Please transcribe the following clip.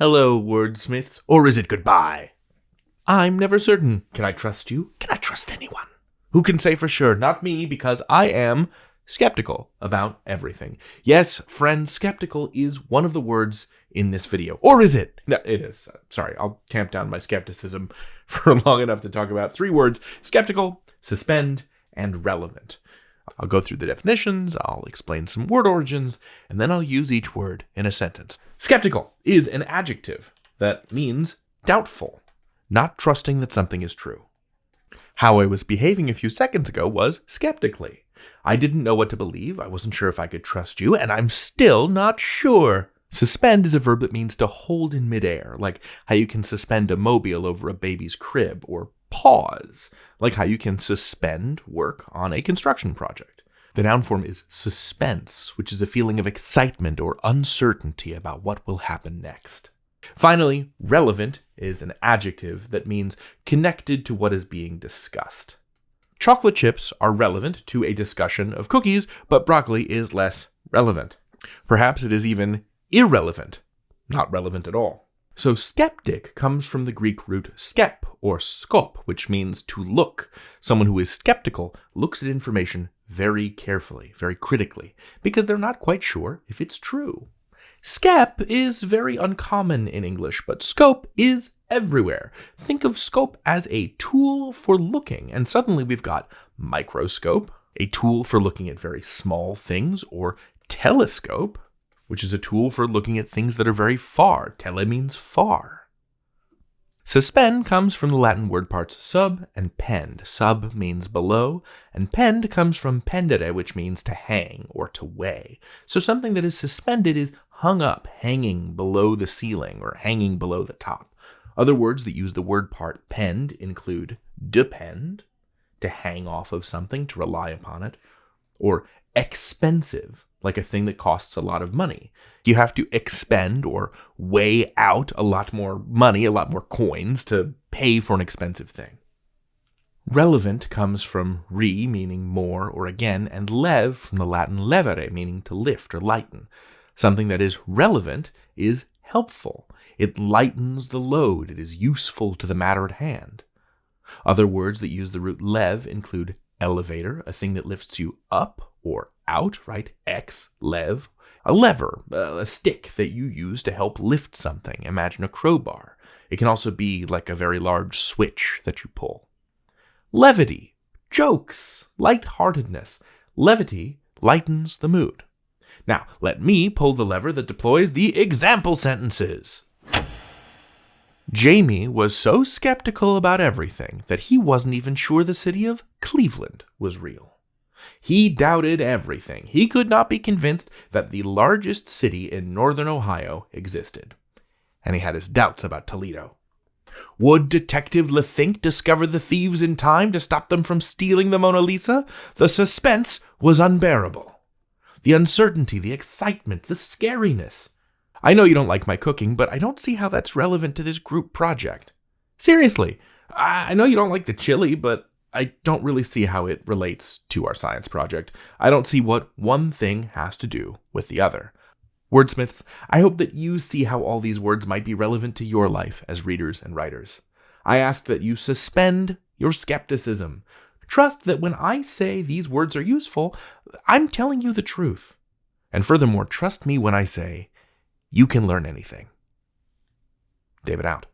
Hello, wordsmiths, or is it goodbye? I'm never certain. Can I trust you? Can I trust anyone? Who can say for sure? Not me, because I am skeptical about everything. Yes, friend, skeptical is one of the words in this video. Or is it? No, it is. Sorry, I'll tamp down my skepticism for long enough to talk about 3 words: skeptical, suspend, and relevant. I'll go through the definitions, I'll explain some word origins, and then I'll use each word in a sentence. Skeptical is an adjective that means doubtful, not trusting that something is true. How I was behaving a few seconds ago was skeptically. I didn't know what to believe, I wasn't sure if I could trust you, and I'm still not sure. Suspend is a verb that means to hold in midair, like how you can suspend a mobile over a baby's crib, or pause, like how you can suspend work on a construction project. The noun form is suspense, which is a feeling of excitement or uncertainty about what will happen next. Finally, relevant is an adjective that means connected to what is being discussed. Chocolate chips are relevant to a discussion of cookies, but broccoli is less relevant. Perhaps it is even irrelevant, not relevant at all. So skeptic comes from the Greek root skep or skop, which means to look. Someone who is skeptical looks at information very carefully, very critically, because they're not quite sure if it's true. Skep is very uncommon in English, but scope is everywhere. Think of scope as a tool for looking, and suddenly we've got microscope, a tool for looking at very small things, or telescope, which is a tool for looking at things that are very far. Tele means far. Suspend comes from the Latin word parts sub and pend. Sub means below, and pend comes from pendere, which means to hang or to weigh. So something that is suspended is hung up, hanging below the ceiling or hanging below the top. Other words that use the word part pend include depend, to hang off of something, to rely upon it, or expensive, like a thing that costs a lot of money. You have to expend or weigh out a lot more money, a lot more coins to pay for an expensive thing. Relevant comes from re, meaning more or again, and lev from the Latin levere, meaning to lift or lighten. Something that is relevant is helpful. It lightens the load. It is useful to the matter at hand. Other words that use the root lev include elevator, a thing that lifts you up or out, right? Ex, lev. A lever, a stick that you use to help lift something. Imagine a crowbar. It can also be like a very large switch that you pull. Levity, jokes, lightheartedness. Levity lightens the mood. Now, let me pull the lever that deploys the example sentences. Jamie was so skeptical about everything that he wasn't even sure the city of Cleveland was real. He doubted everything. He could not be convinced that the largest city in northern Ohio existed. And he had his doubts about Toledo. Would Detective Lefink discover the thieves in time to stop them from stealing the Mona Lisa? The suspense was unbearable. The uncertainty, the excitement, the scariness. I know you don't like my cooking, but I don't see how that's relevant to this group project. Seriously, I know you don't like the chili, but I don't really see how it relates to our science project. I don't see what one thing has to do with the other. Wordsmiths, I hope that you see how all these words might be relevant to your life as readers and writers. I ask that you suspend your skepticism. Trust that when I say these words are useful, I'm telling you the truth. And furthermore, trust me when I say you can learn anything. David out.